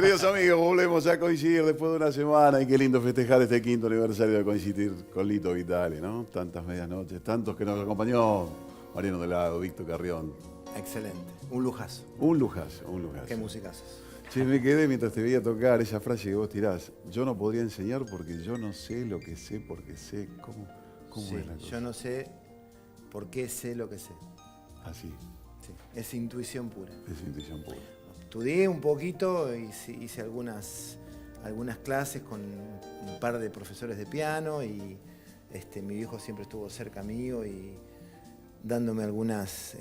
Queridos amigos, volvemos a coincidir después de una semana y qué lindo festejar este 5º aniversario de coincidir con Lito Vitale, ¿no? Tantas medianoches, tantos que nos acompañó Mariano Delgado, Víctor Carrión. Excelente, un lujazo. Un lujazo, un lujazo. Qué musicazos. Sí, me quedé mientras te veía tocar esa frase que vos tirás. Yo no podría enseñar porque yo no sé lo que sé porque sé. ¿Cómo Sí, es la cosa? yo no sé por qué sé lo que sé. Así, Sí, es intuición pura. es intuición pura. Estudié un poquito, hice algunas clases con un par de profesores de piano y mi viejo siempre estuvo cerca mío y dándome algunos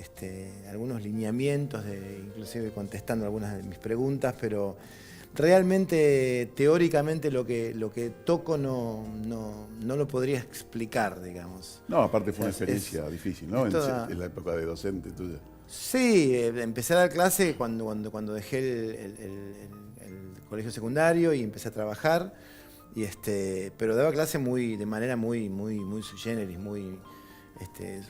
lineamientos, inclusive contestando algunas de mis preguntas, pero realmente, teóricamente, lo que toco no lo podría explicar, digamos. No, aparte fue una Es- experiencia difícil, ¿no? es toda- En la época de docente tuya. Sí, empecé a dar clase cuando dejé el colegio secundario y empecé a trabajar, pero daba clase de manera muy sui generis,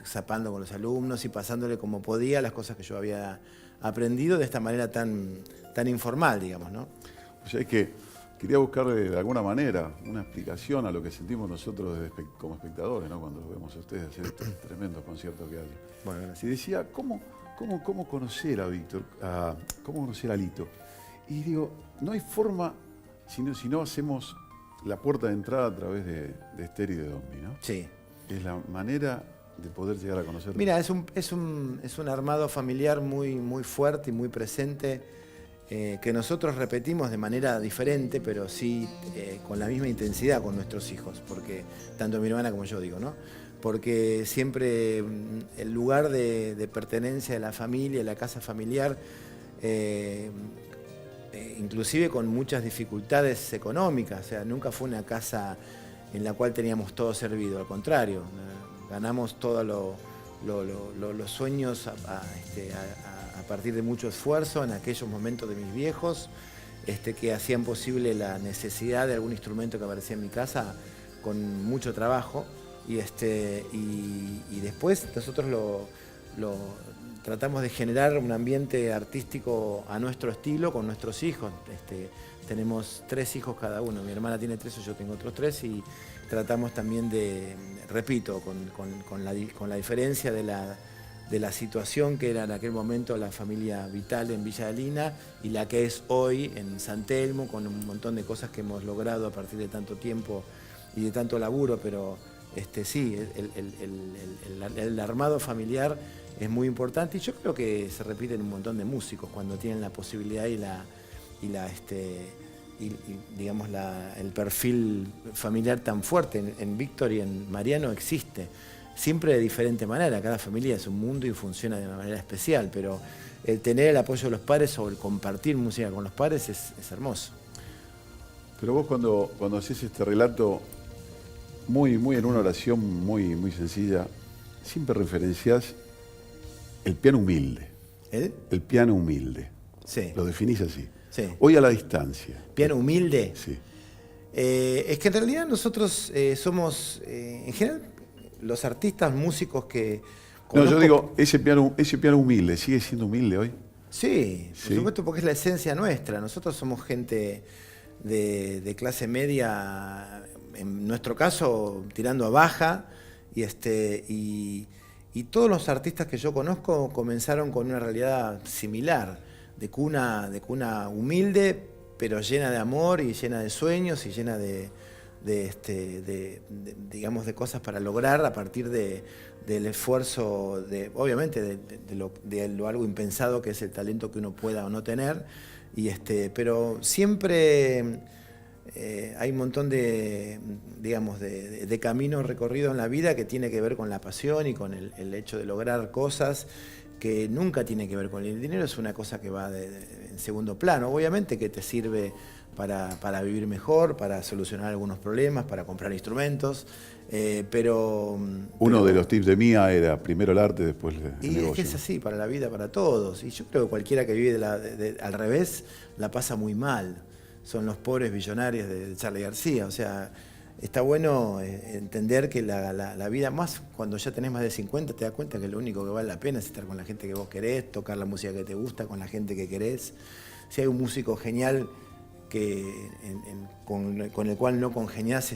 zapando con los alumnos y pasándole como podía las cosas que yo había aprendido de esta manera tan informal, digamos, ¿no? O sea, es que quería buscarle de alguna manera una explicación a lo que sentimos nosotros como espectadores, ¿no? Cuando los vemos a ustedes hacer estos tremendos conciertos que hacen. Bueno, gracias. Y decía, ¿cómo conocer a Víctor? ¿Cómo conocer a Lito? Y digo, no hay forma si no hacemos la puerta de entrada a través de Esther y de Dombi, ¿no? Sí. Es la manera de poder llegar a conocer. Mira, es un armado familiar muy fuerte y muy presente, que nosotros repetimos de manera diferente, pero sí con la misma intensidad con nuestros hijos, porque tanto mi hermana como yo digo, ¿no? Porque siempre el lugar de pertenencia de la familia, la casa familiar, inclusive con muchas dificultades económicas, o sea, nunca fue una casa en la cual teníamos todo servido, al contrario, ganamos todos los sueños a partir de mucho esfuerzo en aquellos momentos de mis viejos, que hacían posible la necesidad de algún instrumento que aparecía en mi casa con mucho trabajo, y después nosotros tratamos de generar un ambiente artístico a nuestro estilo con nuestros hijos. Tenemos 3 hijos cada uno, mi hermana tiene 3, yo tengo otros 3, y tratamos también de, repito, con la diferencia de la situación que era en aquel momento la familia Vitale en Villa Adelina y la que es hoy en San Telmo, con un montón de cosas que hemos logrado a partir de tanto tiempo y de tanto laburo, pero sí, el armado familiar es muy importante y yo creo que se repite en un montón de músicos cuando tienen la posibilidad digamos el perfil familiar tan fuerte. En Víctor y en Mariano existe, siempre de diferente manera, cada familia es un mundo y funciona de una manera especial, pero el tener el apoyo de los padres o el compartir música con los padres es hermoso. Pero vos cuando haces este relato muy en una oración muy sencilla, siempre referenciás el piano humilde. ¿El? El piano humilde. Sí. Lo definís así. Sí. Hoy a la distancia. ¿Piano humilde? Sí. Es que en realidad nosotros somos, en general, los artistas, músicos que No, conozco. yo digo, ese piano humilde, ¿sigue siendo humilde hoy? Sí, por Sí. supuesto, porque es la esencia nuestra. Nosotros somos gente de clase media, en nuestro caso, tirando a baja, y todos los artistas que yo conozco comenzaron con una realidad similar, de cuna humilde, pero llena de amor y llena de sueños y llena digamos, de cosas para lograr a partir del esfuerzo, obviamente, de lo algo impensado que es el talento que uno pueda o no tener, pero siempre hay un montón digamos, de camino recorrido en la vida que tiene que ver con la pasión y con el hecho de lograr cosas que nunca tiene que ver con el dinero. Es una cosa que va en segundo plano, obviamente, que te sirve para vivir mejor, para solucionar algunos problemas, para comprar instrumentos, pero... Uno de los tips de Mía era primero el arte, después el Y negocio. es que es así, para la vida, para todos. Y yo creo que cualquiera que vive al revés la pasa muy mal. Son los pobres billonarios de Charly García. O sea, está bueno entender que la vida, más cuando ya tenés más de 50, te das cuenta que lo único que vale la pena es estar con la gente que vos querés, tocar la música que te gusta, con la gente que querés. Si hay un músico genial con el cual no congeniás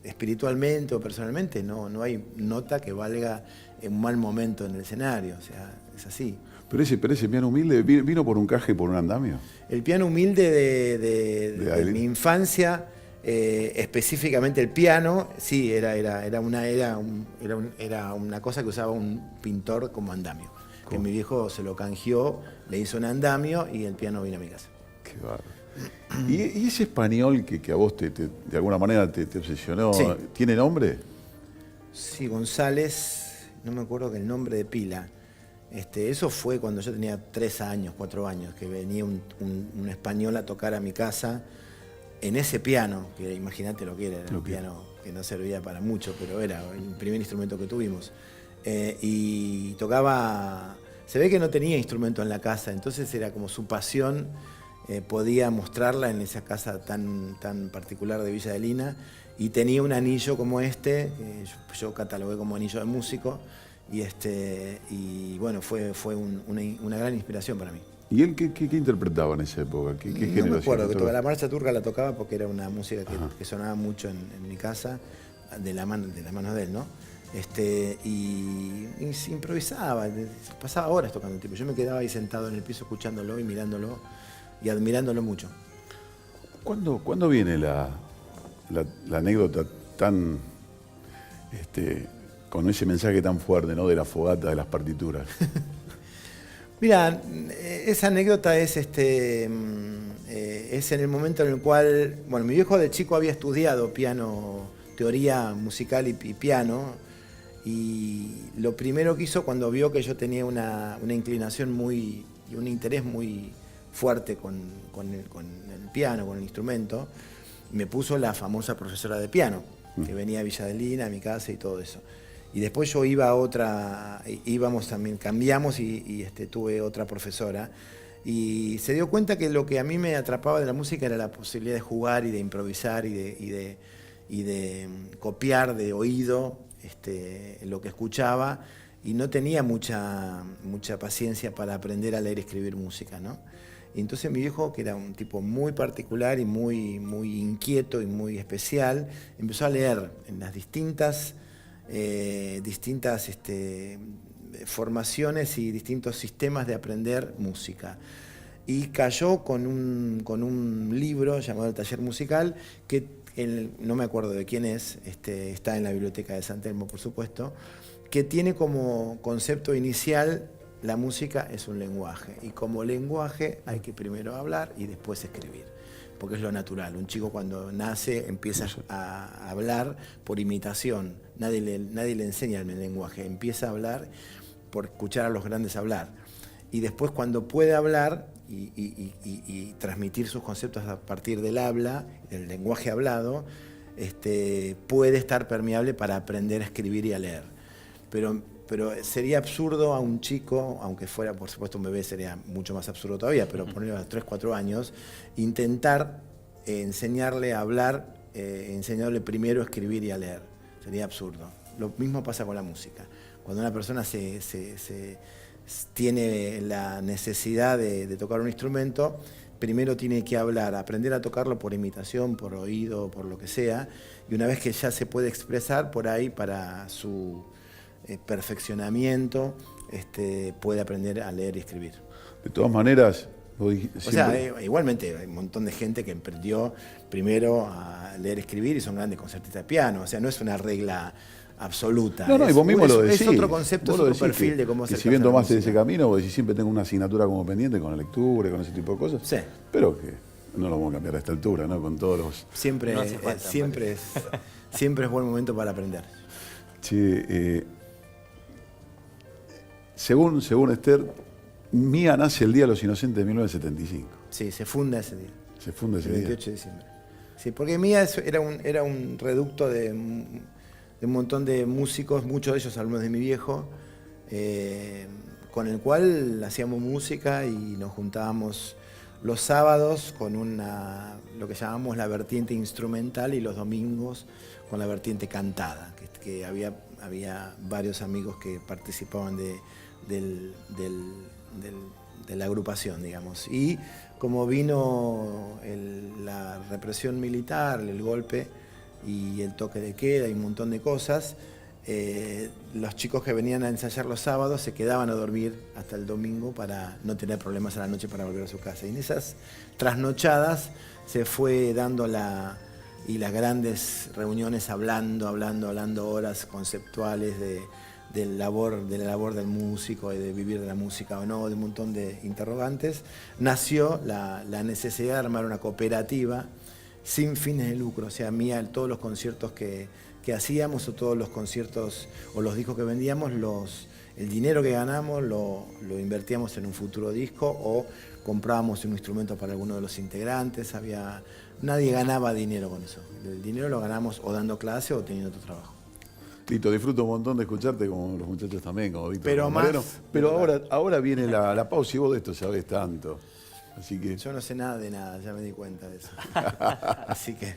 espiritualmente o personalmente, no hay nota que valga en un mal momento en el escenario, o sea, es así. Pero ese piano humilde vino por un caje y por un andamio. El piano humilde de mi infancia, específicamente el piano, sí, era una cosa que usaba un pintor como andamio. ¿Cómo? Que mi viejo se lo canjeó, le hizo un andamio y el piano vino a mi casa. Qué bárbaro. ¿Y ese español que a vos de alguna manera te obsesionó, sí, tiene nombre? Sí, González, no me acuerdo el nombre de pila. Eso fue cuando yo tenía 3 años, 4 años, que venía un español a tocar a mi casa en ese piano, que imagínate lo que era un piano que no servía para mucho, pero era el primer instrumento que tuvimos. Y tocaba, se ve que no tenía instrumento en la casa, entonces era como su pasión, podía mostrarla en esa casa tan particular de Villa de Lina, y tenía un anillo como que yo catalogué como anillo de músico, y bueno, fue una gran inspiración para mí. ¿Y él qué interpretaba en esa época? ¿Qué género? No me acuerdo, la marcha turca la tocaba porque era una música que sonaba mucho en mi casa, de las manos de él, ¿no? Y se improvisaba, pasaba horas tocando el tipo. Yo me quedaba ahí sentado en el piso escuchándolo y mirándolo y admirándolo mucho. ¿Cuándo viene la anécdota tan con ese mensaje tan fuerte, ¿no? De la fogata, de las partituras? Mira, esa anécdota es en el momento en el cual, bueno, mi viejo de chico había estudiado piano, teoría musical y piano, y lo primero que hizo cuando vio que yo tenía una inclinación y un interés muy fuerte con el piano, con el instrumento, me puso la famosa profesora de piano, que venía a Villa de Lina, a mi casa y todo eso. Y después yo iba a íbamos también, cambiamos y tuve otra profesora. Y se dio cuenta que lo que a mí me atrapaba de la música era la posibilidad de jugar y de improvisar y de copiar de oído lo que escuchaba. Y no tenía mucha paciencia para aprender a leer y escribir música, ¿no? Y entonces mi viejo, que era un tipo muy particular y muy inquieto y muy especial, empezó a leer en las distintas formaciones y distintos sistemas de aprender música. Y cayó con un libro llamado El Taller Musical, que no me acuerdo de quién es, está en la biblioteca de San Telmo, por supuesto, que tiene como concepto inicial: la música es un lenguaje, y como lenguaje hay que primero hablar y después escribir, porque es lo natural. Un chico cuando nace empieza a hablar por imitación, nadie le enseña el lenguaje, empieza a hablar por escuchar a los grandes hablar. Y después, cuando puede hablar y transmitir sus conceptos a partir del habla, del lenguaje hablado, puede estar permeable para aprender a escribir y a leer. Pero sería absurdo a un chico, aunque fuera por supuesto un bebé, sería mucho más absurdo todavía, pero ponerle a 3, 4 años, intentar enseñarle a hablar, enseñarle primero a escribir y a leer. Sería absurdo. Lo mismo pasa con la música. Cuando una persona tiene la necesidad de tocar un instrumento, primero tiene que hablar, aprender a tocarlo por imitación, por oído, por lo que sea, y una vez que ya se puede expresar, por ahí para su perfeccionamiento, puede aprender a leer y escribir. De todas maneras, igualmente hay un montón de gente que aprendió primero a leer y escribir y son grandes concertistas de piano, o sea, no es una regla absoluta. No, y vos mismo lo decís. Es otro concepto, es otro perfil de cómo se. Que si bien tomaste ese camino, vos decís, siempre tengo una asignatura como pendiente con la lectura y con ese tipo de cosas. Sí. Pero que no lo vamos a cambiar a esta altura, ¿no? Con todos los. Siempre es buen momento para aprender. Sí, según Esther, Mía nace el Día de los Inocentes de 1975. Sí, se funda ese día. Se funda ese día. El 28 de diciembre. Sí, porque Mía era un reducto de un montón de músicos, muchos de ellos alumnos de mi viejo, con el cual hacíamos música y nos juntábamos los sábados con lo que llamamos la vertiente instrumental y los domingos con la vertiente cantada, que había varios amigos que participaban la agrupación, digamos. Y como vino la represión militar, el golpe y el toque de queda y un montón de cosas, los chicos que venían a ensayar los sábados se quedaban a dormir hasta el domingo para no tener problemas a la noche para volver a su casa. Y en esas trasnochadas se fue dando y las grandes reuniones hablando horas conceptuales de la labor del músico y de vivir de la música o no, de un montón de interrogantes. Nació la necesidad de armar una cooperativa sin fines de lucro, o sea, mía, todos los conciertos que hacíamos o todos los conciertos o los discos que vendíamos, el dinero que ganamos lo invertíamos en un futuro disco o comprábamos un instrumento para alguno de los integrantes. Nadie ganaba dinero con eso. El dinero lo ganamos o dando clase o teniendo otro trabajo. Lito, disfruto un montón de escucharte, como los muchachos también, como Víctor. Pero como más, Mariano. Pero ahora viene la pausa y vos de esto sabés tanto. Así que... Yo no sé nada de nada, ya me di cuenta de eso. Así que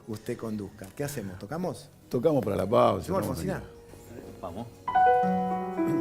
usted conduzca. ¿Qué hacemos? ¿Tocamos? Tocamos para la pausa. ¿Hacemos Alfonsina? Vamos. Sí.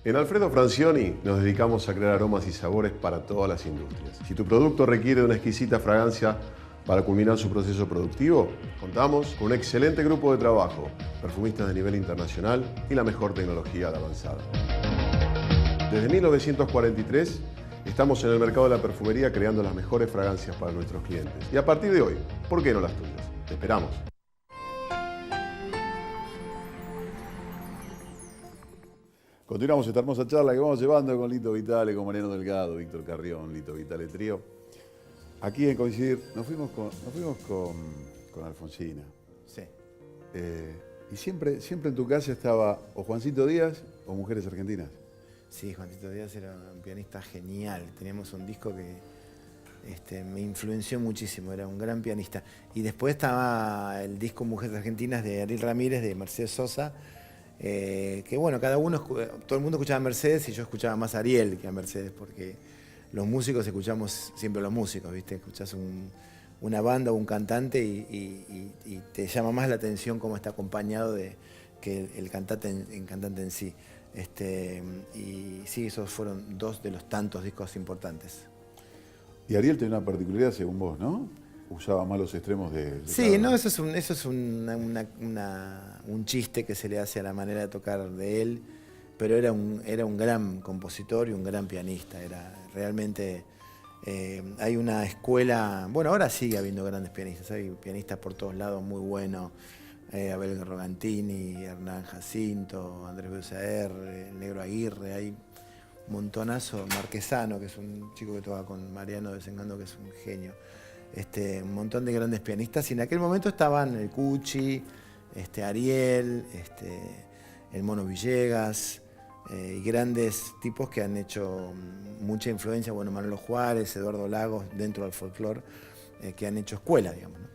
En Alfredo Francioni nos dedicamos a crear aromas y sabores para todas las industrias. Si tu producto requiere de una exquisita fragancia para culminar su proceso productivo, contamos con un excelente grupo de trabajo, perfumistas de nivel internacional y la mejor tecnología de avanzada. Desde 1943 estamos en el mercado de la perfumería creando las mejores fragancias para nuestros clientes. Y a partir de hoy, ¿por qué no las tuyas? Te esperamos. Continuamos esta hermosa charla que vamos llevando con Lito Vitale, con Mariano Delgado, Víctor Carrión, Lito Vitale Trío. Aquí en Coincidir, nos fuimos con Alfonsina. Sí. Y siempre en tu casa estaba o Juancito Díaz o Mujeres Argentinas. Sí, Juancito Díaz era un pianista genial. Teníamos un disco que me influenció muchísimo, era un gran pianista. Y después estaba el disco Mujeres Argentinas de Ariel Ramírez, de Mercedes Sosa, que bueno, todo el mundo escuchaba a Mercedes y yo escuchaba más a Ariel que a Mercedes, porque los músicos escuchamos siempre los músicos, ¿viste? Escuchás una banda o un cantante y te llama más la atención cómo está acompañado que el cantante en sí. Y sí, esos fueron dos de los tantos discos importantes. Y Ariel tenía una particularidad según vos, ¿no? Usaba más los extremos de sí, no, eso es un chiste que se le hace a la manera de tocar de él, pero era un gran compositor y un gran pianista. Era realmente, hay una escuela, bueno, ahora sigue habiendo grandes pianistas, hay pianistas por todos lados muy buenos, Abel Rogantini, Hernán Jacinto, Andrés Beusaer, el Negro Aguirre, hay un montonazo, Marquesano, que es un chico que toca con Mariano Desengando, que es un genio. Un montón de grandes pianistas, y en aquel momento estaban el Cuchi, Ariel, el Mono Villegas, y grandes tipos que han hecho mucha influencia, bueno, Manolo Juárez, Eduardo Lagos, dentro del folclore, que han hecho escuela, digamos, ¿no?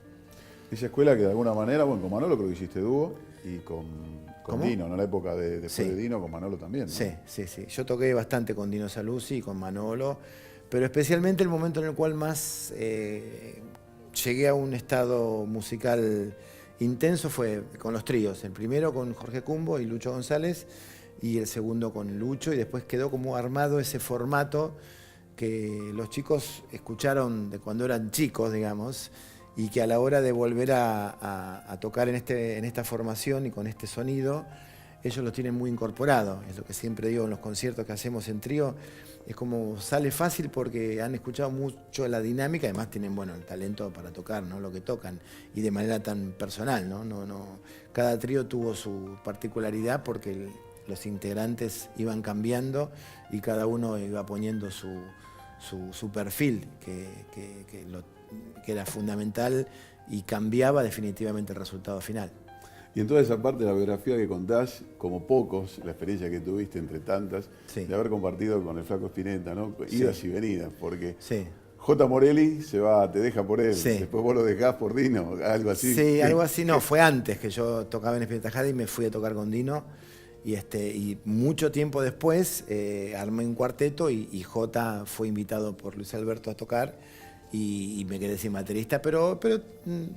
Esa escuela que de alguna manera, bueno, con Manolo creo que hiciste dúo, y con Dino, en la época después sí. de Dino, con Manolo también, ¿no? Sí. Yo toqué bastante con Dino Saluzzi y con Manolo, pero especialmente el momento en el cual más llegué a un estado musical intenso fue con los tríos. El primero con Jorge Cumbo y Lucho González, y el segundo con Lucho, y después quedó como armado ese formato que los chicos escucharon de cuando eran chicos, digamos, y que a la hora de volver a tocar en esta formación y con este sonido, ellos lo tienen muy incorporado. Es lo que siempre digo en los conciertos que hacemos en trío, es como sale fácil porque han escuchado mucho la dinámica, además tienen, bueno, el talento para tocar, ¿no? Lo que tocan, y de manera tan personal, ¿no? Cada trío tuvo su particularidad porque los integrantes iban cambiando y cada uno iba poniendo su perfil, que era fundamental y cambiaba definitivamente el resultado final. Y en toda esa parte de la biografía que contás, como pocos, la experiencia que tuviste entre tantas, sí, de haber compartido con el Flaco Spinetta, ¿no? Idas y venidas, porque sí, J. Morelli te deja por él, sí, después vos lo dejás por Dino, algo así. Sí, algo así, no, fue antes que yo tocaba en Spinetta Jade y me fui a tocar con Dino, y mucho tiempo después armé un cuarteto y J fue invitado por Luis Alberto a tocar y me quedé sin baterista, pero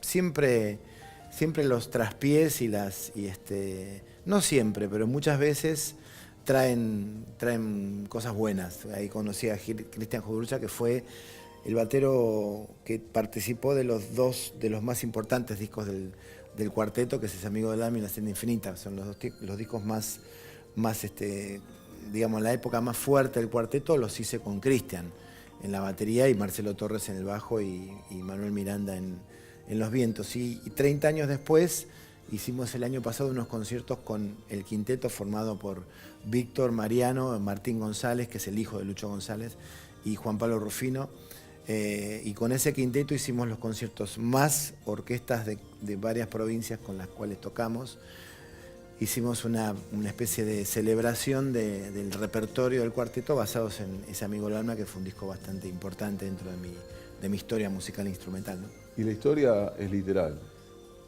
siempre los traspiés no siempre, pero muchas veces traen cosas buenas. Ahí conocí a Cristian Jodurcha, que fue el batero que participó de los más importantes discos del cuarteto, que es Amigo del Alma y La Senda Infinita. Son los discos más digamos, la época más fuerte del cuarteto los hice con Cristian en la batería y Marcelo Torres en el bajo y Manuel Miranda en los vientos. Y 30 años después hicimos el año pasado unos conciertos con el quinteto formado por Víctor, Mariano, Martín González, que es el hijo de Lucho González, y Juan Pablo Rufino. Y con ese quinteto hicimos los conciertos más orquestas de varias provincias con las cuales tocamos. hicimos una especie de celebración del repertorio del cuarteto basados en Ese amigo del alma, que fue un disco bastante importante dentro de mi historia musical e instrumental, ¿no? Y la historia es literal.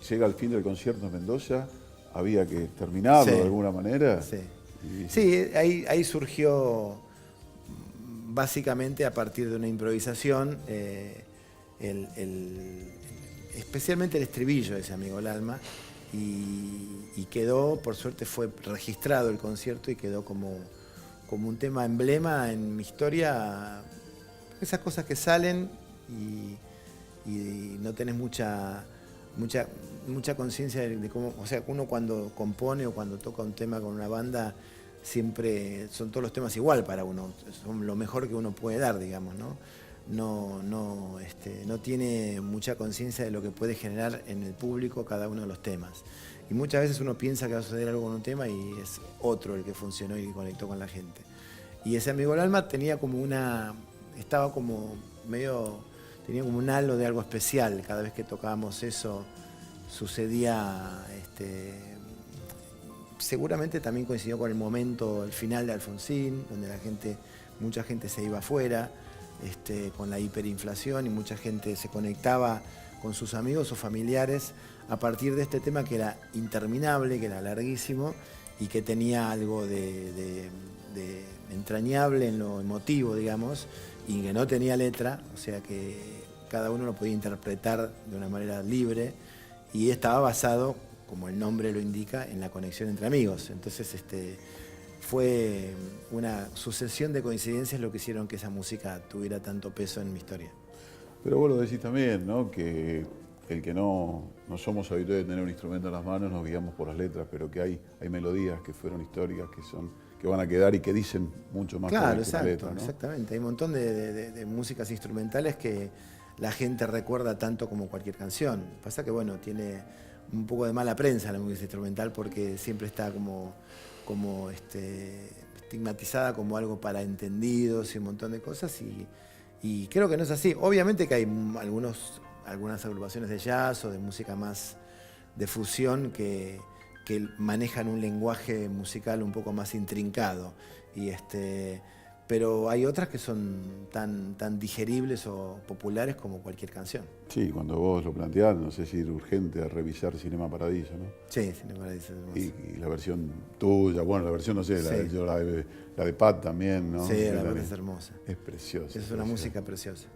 Llega al fin del concierto en Mendoza, había que terminarlo de alguna manera. Sí, sí, ahí surgió básicamente a partir de una improvisación, especialmente el estribillo de Ese amigo del alma, y quedó, por suerte fue registrado el concierto y quedó como un tema emblema en mi historia. Esas cosas que salen y no tenés mucha conciencia de cómo, o sea, uno cuando compone o cuando toca un tema con una banda, siempre son todos los temas igual para uno, son lo mejor que uno puede dar, digamos, ¿no? No tiene mucha conciencia de lo que puede generar en el público cada uno de los temas. Y muchas veces uno piensa que va a suceder algo con un tema y es otro el que funcionó y conectó con la gente. Y Ese amigo del alma tenía como estaba como medio, tenía como un halo de algo especial. Cada vez que tocábamos eso sucedía, seguramente también coincidió con el momento, el final de Alfonsín, donde mucha gente se iba afuera, con la hiperinflación, y mucha gente se conectaba con sus amigos o familiares a partir de este tema que era interminable, que era larguísimo y que tenía algo de entrañable en lo emotivo, digamos, y que no tenía letra, o sea que cada uno lo podía interpretar de una manera libre, y estaba basado, como el nombre lo indica, en la conexión entre amigos. Entonces fue una sucesión de coincidencias lo que hicieron que esa música tuviera tanto peso en mi historia. Pero vos lo decís también, ¿no? Que el que no somos habituados de tener un instrumento en las manos, nos guiamos por las letras, pero que hay melodías que fueron históricas, que van a quedar y que dicen mucho más. Claro, que la letra, ¿no? exactamente. Hay un montón de músicas instrumentales que la gente recuerda tanto como cualquier canción. Pasa que, bueno, tiene un poco de mala prensa la música instrumental porque siempre está como estigmatizada como algo para entendidos y un montón de cosas, y creo que no es así. Obviamente que hay algunas agrupaciones de jazz o de música más de fusión que manejan un lenguaje musical un poco más intrincado, pero hay otras que son tan digeribles o populares como cualquier canción. Sí, cuando vos lo planteás, no sé si es urgente a revisar Cinema Paradiso, ¿no? Sí, Cinema Paradiso. Y la versión tuya, bueno, la versión, no sé, sí. la de Pat también, ¿no? Sí, la verdad es hermosa. Es preciosa. Es una música preciosa.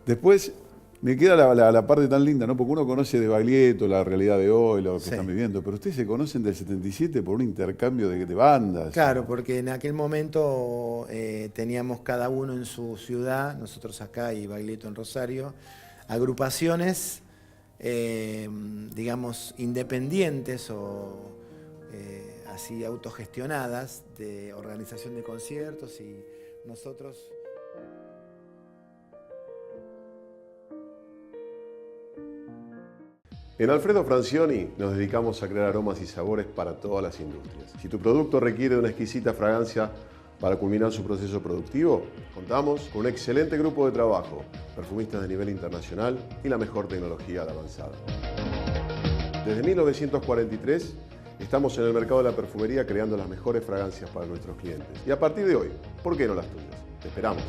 Después me queda la parte tan linda, ¿no? Porque uno conoce de Baglietto la realidad de hoy, lo que están viviendo, pero ustedes se conocen del 77 por un intercambio de bandas. Claro, porque en aquel momento teníamos cada uno en su ciudad, nosotros acá y Baglietto en Rosario, agrupaciones, digamos, independientes o así autogestionadas de organización de conciertos, y nosotros... En Alfredo Francioni nos dedicamos a crear aromas y sabores para todas las industrias. Si tu producto requiere de una exquisita fragancia para culminar su proceso productivo, contamos con un excelente grupo de trabajo, perfumistas de nivel internacional y la mejor tecnología de avanzada. Desde 1943 estamos en el mercado de la perfumería creando las mejores fragancias para nuestros clientes. Y a partir de hoy, ¿por qué no las tuyas? Te esperamos.